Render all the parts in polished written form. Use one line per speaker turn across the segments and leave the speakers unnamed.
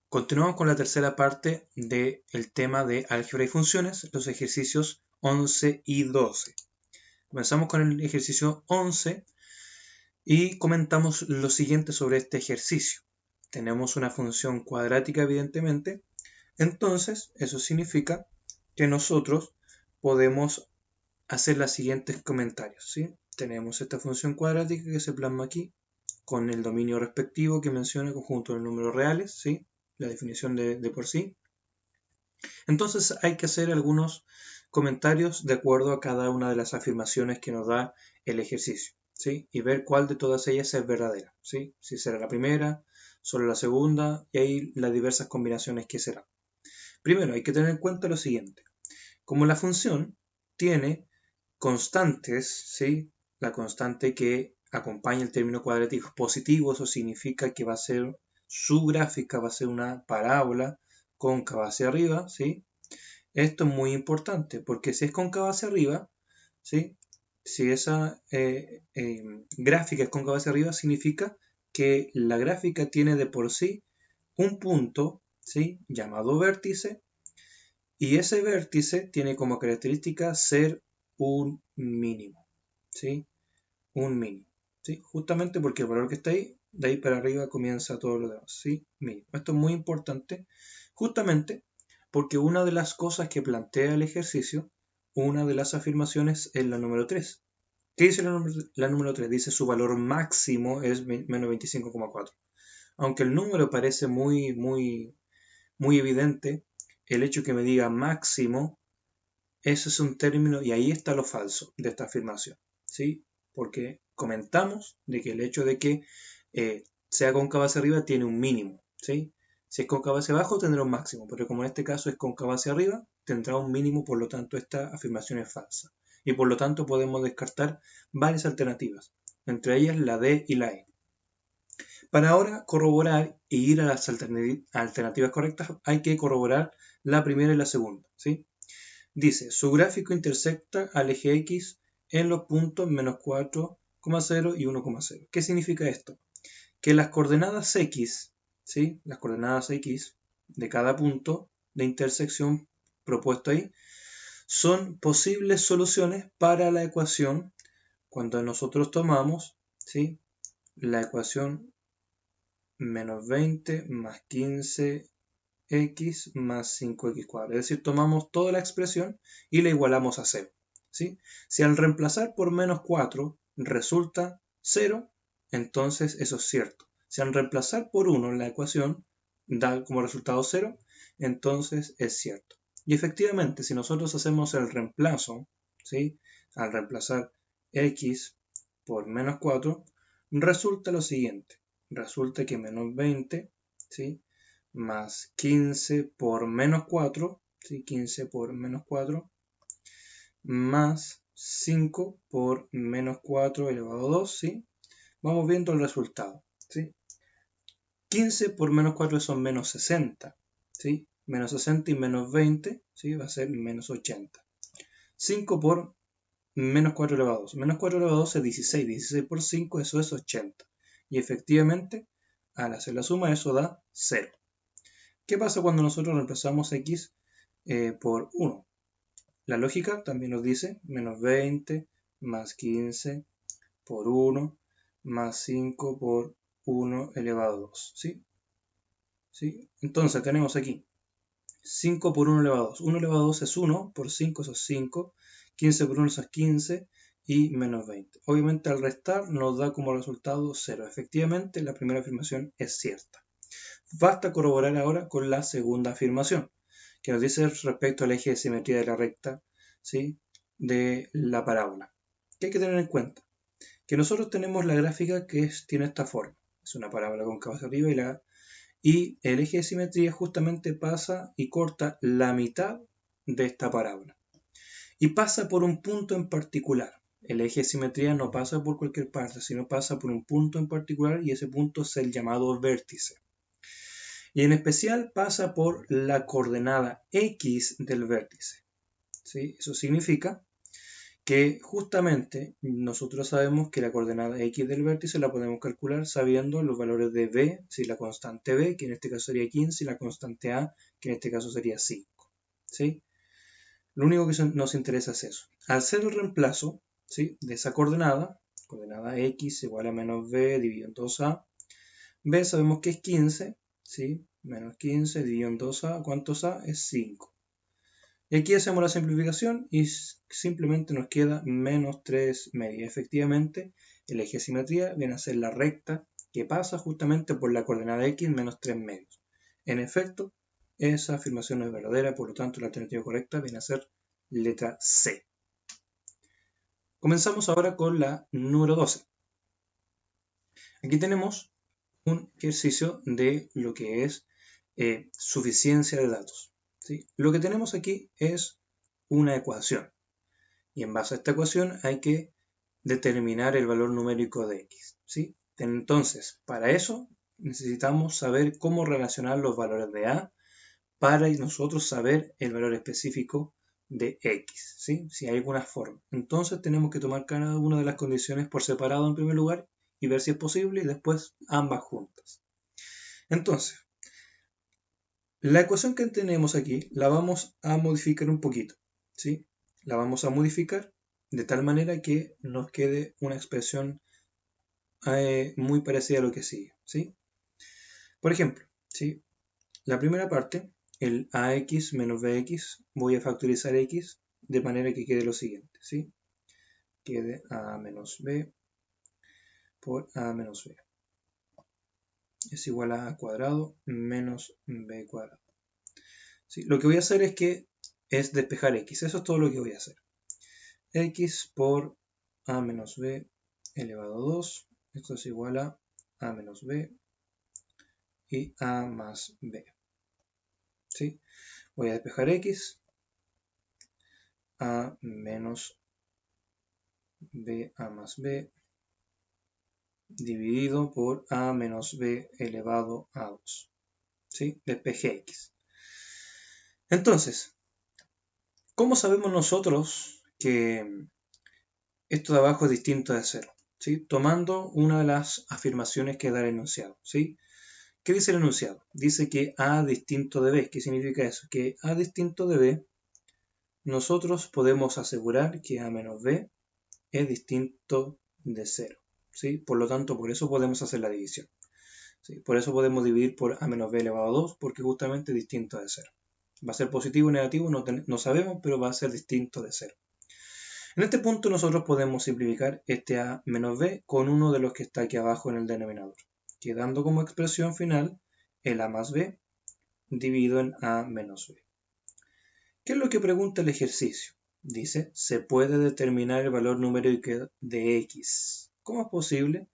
Continuamos con la tercera parte del tema de álgebra y funciones, los ejercicios 11 y 12. Comenzamos con el ejercicio 11 y comentamos lo siguiente sobre este ejercicio. Tenemos una función cuadrática, evidentemente, entonces eso significa que nosotros podemos hacer los siguientes comentarios, ¿sí? Tenemos esta función cuadrática que se plasma aquí con el dominio respectivo que menciona el conjunto de números reales, ¿sí? La definición de por sí. Entonces hay que hacer algunos comentarios de acuerdo a cada una de las afirmaciones que nos da el ejercicio, ¿sí? Y ver cuál de todas ellas es verdadera, ¿sí? Si será la primera, solo la segunda, y ahí las diversas combinaciones que serán. Primero hay que tener en cuenta lo siguiente. Como la función tiene constantes, ¿sí? La constante que acompaña el término cuadrático es positivo, eso significa que va a ser su gráfica, va a ser una parábola cóncava hacia arriba, ¿sí? Esto es muy importante porque si es cóncava hacia arriba, ¿sí? Si esa gráfica es cóncava hacia arriba, significa que la gráfica tiene de por sí un punto, ¿sí? Llamado vértice, y ese vértice tiene como característica ser un mínimo, ¿sí? Un mínimo, ¿sí? Justamente porque el valor que está ahí, de ahí para arriba comienza todo lo demás, ¿sí? Mínimo. Esto es muy importante, justamente porque una de las cosas que plantea el ejercicio, una de las afirmaciones es la número 3. ¿Qué dice la número 3? Dice su valor máximo es menos 25,4. Aunque el número parece muy evidente, el hecho que me diga máximo, eso es un término, y ahí está lo falso de esta afirmación, ¿sí? Porque comentamos de que el hecho de que sea cóncava hacia arriba tiene un mínimo, ¿sí? Si es cóncava hacia abajo tendrá un máximo, pero como en este caso es cóncava hacia arriba, tendrá un mínimo, por lo tanto esta afirmación es falsa. Y por lo tanto podemos descartar varias alternativas, entre ellas la D y la E. Para ahora corroborar e ir a las alternativas correctas, hay que corroborar la primera y la segunda, ¿sí? Dice, su gráfico intersecta al eje X en los puntos menos 4,0 y 1,0. ¿Qué significa esto? Que las coordenadas X, ¿sí? Las coordenadas X de cada punto de intersección propuesto ahí, son posibles soluciones para la ecuación cuando nosotros tomamos, ¿sí? La ecuación menos 20 más 15 x más 5x cuadrado. Es decir, tomamos toda la expresión y la igualamos a 0. ¿Sí? Si al reemplazar por menos 4 resulta 0, entonces eso es cierto. Si al reemplazar por 1 la ecuación da como resultado 0, entonces es cierto. Y efectivamente, si nosotros hacemos el reemplazo, ¿sí? Al reemplazar x por menos 4, resulta lo siguiente. Resulta que menos 20, ¿sí? Más 15 por menos 4, ¿sí? 15 por menos 4, más 5 por menos 4 elevado a 2, ¿sí? Vamos viendo el resultado, ¿sí? 15 por menos 4 son menos 60, ¿sí? Menos 60 y menos 20, ¿sí? Va a ser menos 80. 5 por menos 4 elevado a 2. Menos 4 elevado a 2 es 16. 16 por 5, eso es 80. Y efectivamente, al hacer la suma, eso da 0. ¿Qué pasa cuando nosotros reemplazamos x por 1? La lógica también nos dice menos 20 más 15 por 1 más 5 por 1 elevado a 2. ¿Sí? ¿Sí? Entonces tenemos aquí 5 por 1 elevado a 2. 1 elevado a 2 es 1, por 5 eso es 5, 15 por 1 eso es 15 y menos 20. Obviamente al restar nos da como resultado 0. Efectivamente la primera afirmación es cierta. Basta corroborar ahora con la segunda afirmación, que nos dice respecto al eje de simetría de la recta, ¿sí? De la parábola. ¿Qué hay que tener en cuenta? Que nosotros tenemos la gráfica que tiene esta forma. Es una parábola cóncava hacia arriba y el eje de simetría justamente pasa y corta la mitad de esta parábola. Y pasa por un punto en particular. El eje de simetría no pasa por cualquier parte, sino pasa por un punto en particular y ese punto es el llamado vértice. Y en especial pasa por la coordenada X del vértice, ¿sí? Eso significa que justamente nosotros sabemos que la coordenada x del vértice la podemos calcular sabiendo los valores de b, si la constante b, que en este caso sería 15, y la constante a, que en este caso sería 5. ¿Sí? Lo único que nos interesa es eso. Al hacer el reemplazo, ¿sí?, de esa coordenada x igual a menos b dividido en 2a, b sabemos que es 15, ¿sí? Menos 15 dividido en 2a, ¿cuánto es a? Es 5. Y aquí hacemos la simplificación y simplemente nos queda menos 3 medios. Efectivamente, el eje de simetría viene a ser la recta que pasa justamente por la coordenada x menos 3 medios. En efecto, esa afirmación es verdadera, por lo tanto la alternativa correcta viene a ser letra C. Comenzamos ahora con la número 12. Aquí tenemos un ejercicio de lo que es suficiencia de datos. ¿Sí? Lo que tenemos aquí es una ecuación. Y en base a esta ecuación hay que determinar el valor numérico de x. ¿Sí? Entonces, para eso necesitamos saber cómo relacionar los valores de a para nosotros saber el valor específico de x. ¿Sí? Si hay alguna forma. Entonces tenemos que tomar cada una de las condiciones por separado en primer lugar y ver si es posible y después ambas juntas. Entonces, la ecuación que tenemos aquí la vamos a modificar un poquito. ¿Sí? La vamos a modificar de tal manera que nos quede una expresión muy parecida a lo que sigue. ¿Sí? Por ejemplo, ¿sí?, la primera parte, el ax menos bx, voy a factorizar x de manera que quede lo siguiente. ¿Sí? Quede a menos b por a menos b. Es igual a cuadrado menos b cuadrado. ¿Sí? Lo que voy a hacer es despejar x. Eso es todo lo que voy a hacer. X por a menos b elevado a 2. Esto es igual a menos b y a más b. ¿Sí? Voy a despejar x. A menos b a más b dividido por a menos b elevado a 2. ¿Sí? Despejé x. Entonces, ¿cómo sabemos nosotros que esto de abajo es distinto de 0? ¿Sí? Tomando una de las afirmaciones que da el enunciado. ¿Sí? ¿Qué dice el enunciado? Dice que a distinto de b. ¿Qué significa eso? Que a distinto de b, nosotros podemos asegurar que a menos b es distinto de 0. ¿Sí? Por lo tanto, por eso podemos hacer la división. ¿Sí? Por eso podemos dividir por a menos b elevado a 2, porque justamente es distinto de 0. ¿Va a ser positivo o negativo? No sabemos, pero va a ser distinto de 0. En este punto nosotros podemos simplificar este a menos b con uno de los que está aquí abajo en el denominador, quedando como expresión final el a más b dividido en a menos b. ¿Qué es lo que pregunta el ejercicio? Dice, se puede determinar el valor numérico de x. ¿Cómo es posible?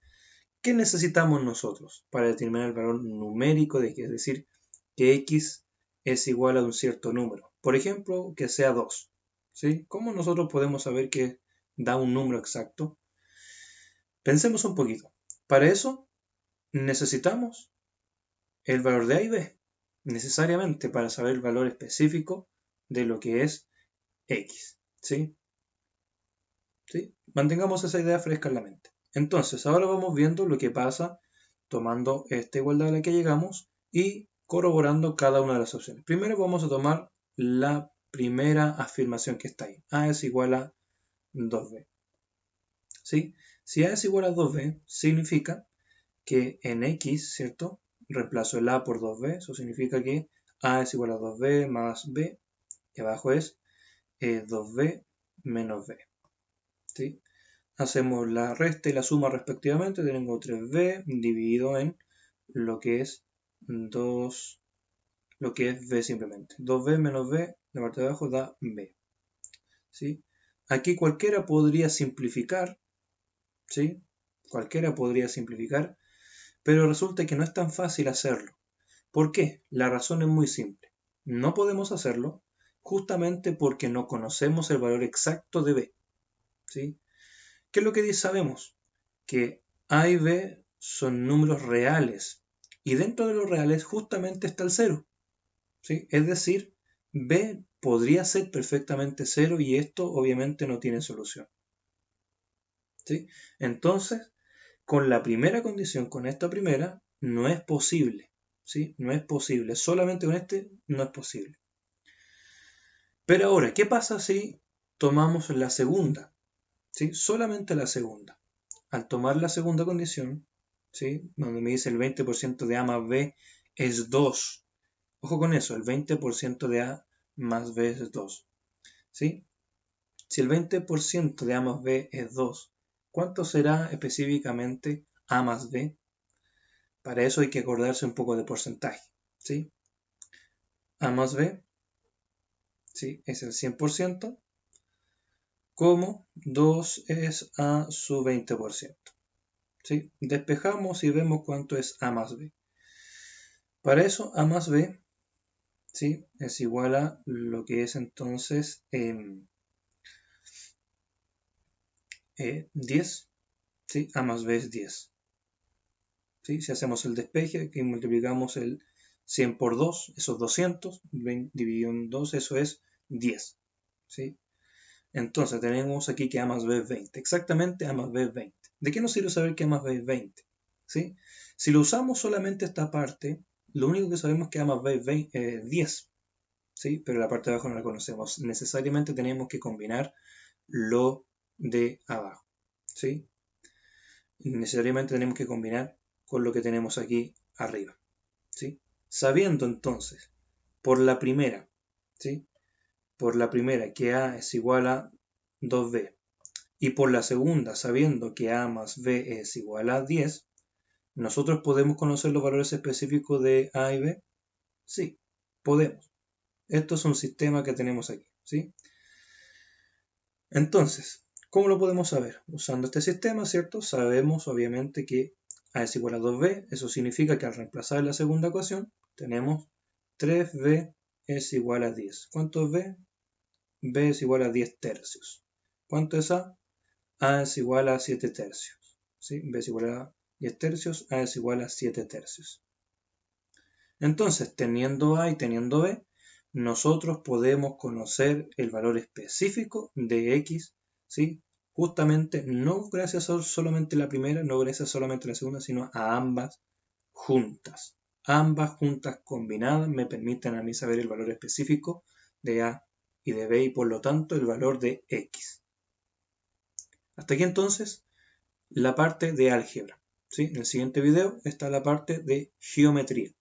¿Qué necesitamos nosotros para determinar el valor numérico de x? Es decir, que x es igual a un cierto número. Por ejemplo, que sea 2. ¿Sí? ¿Cómo nosotros podemos saber que da un número exacto? Pensemos un poquito. Para eso necesitamos el valor de a y b, necesariamente para saber el valor específico de lo que es x. ¿Sí? ¿Sí? Mantengamos esa idea fresca en la mente. Entonces, ahora vamos viendo lo que pasa tomando esta igualdad a la que llegamos y corroborando cada una de las opciones. Primero vamos a tomar la primera afirmación que está ahí. A es igual a 2b. ¿Sí? Si A es igual a 2b, significa que en x, ¿cierto?, reemplazo el a por 2b. Eso significa que a es igual a 2b más b, y abajo es 2b menos b. ¿Sí? Hacemos la resta y la suma respectivamente. Tengo 3b dividido en lo que es 2, lo que es b simplemente. 2b menos b, la parte de abajo da b. ¿Sí? Aquí cualquiera podría simplificar, ¿sí? Cualquiera podría simplificar, pero resulta que no es tan fácil hacerlo. ¿Por qué? La razón es muy simple. No podemos hacerlo justamente porque no conocemos el valor exacto de b. ¿Sí? ¿Qué es lo que sabemos? Que a y b son números reales y dentro de los reales justamente está el 0. ¿Sí? Es decir, b podría ser perfectamente 0 y esto obviamente no tiene solución. ¿Sí? Entonces, con la primera condición, con esta primera, no es posible. ¿Sí? No es posible. Solamente con este no es posible. Pero ahora, ¿qué pasa si tomamos la segunda? ¿Sí? Solamente la segunda. Al tomar la segunda condición, ¿sí? Donde me dice el 20% de A más B es 2. Ojo con eso, el 20% de A más B es 2. ¿Sí? Si el 20% de A más B es 2, ¿cuánto será específicamente A más B? Para eso hay que acordarse un poco de porcentaje. ¿Sí? A más B, ¿sí? Es el 100%, como 2 es A su 20%. ¿Sí? Despejamos y vemos cuánto es A más B. Para eso, A más B, ¿sí? Es igual a lo que es entonces 10. ¿Sí? A más B es 10. ¿Sí? Si hacemos el despeje, aquí multiplicamos el 100 por 2, eso es 200, dividido en 2, eso es 10. ¿Sí? Entonces tenemos aquí que A más B es 20. Exactamente A más B es 20. ¿De qué nos sirve saber que A más B es 20? ¿Sí? Si lo usamos solamente esta parte, lo único que sabemos es que A más B es 10. ¿Sí? Pero la parte de abajo no la conocemos. Necesariamente tenemos que combinar lo de abajo. ¿Sí? Necesariamente tenemos que combinar con lo que tenemos aquí arriba. ¿Sí? Sabiendo entonces, por la primera, ¿sí? Por la primera que A es igual a 2B y por la segunda, sabiendo que A más B es igual a 10, ¿nosotros podemos conocer los valores específicos de A y B? Sí, podemos. Esto es un sistema que tenemos aquí, ¿sí? Entonces, ¿cómo lo podemos saber? Usando este sistema, ¿cierto? Sabemos obviamente que A es igual a 2B. Eso significa que al reemplazar la segunda ecuación, tenemos 3B es igual a 10. ¿Cuánto es B? B es igual a 10 tercios. ¿Cuánto es A? A es igual a 7 tercios. ¿Sí? B es igual a 10 tercios, A es igual a 7 tercios. Entonces, teniendo A y teniendo B, nosotros podemos conocer el valor específico de X, ¿sí? Justamente no gracias a solamente la primera, no gracias solamente a la segunda, sino a ambas juntas. Ambas juntas combinadas me permiten a mí saber el valor específico de A y de B y por lo tanto el valor de X. Hasta aquí entonces la parte de álgebra. ¿Sí? En el siguiente video está la parte de geometría.